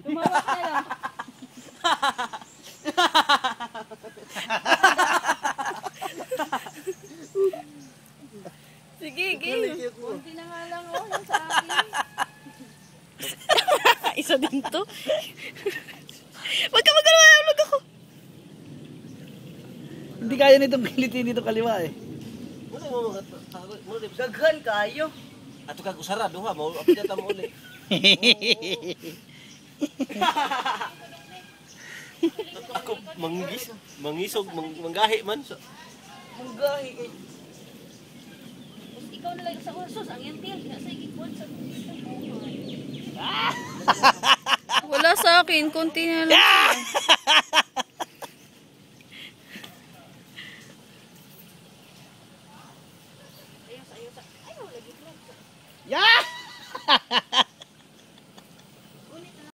Tumawak na lang. Sige, game. Kunti na nga lang yung sa akin. Isa din to. Wag ka magkalawa, ulog ako. Hindi kaya nitong kilitin dito kaliwa eh. Daghan kayo. Ato kag usara duha mo apil ta mo uli. Ako mangisog manggahi man. Manggahi kay. Ikaw na lang sa ursos ang yantil nasa igikon sa. Wala sa akin, konti na lang.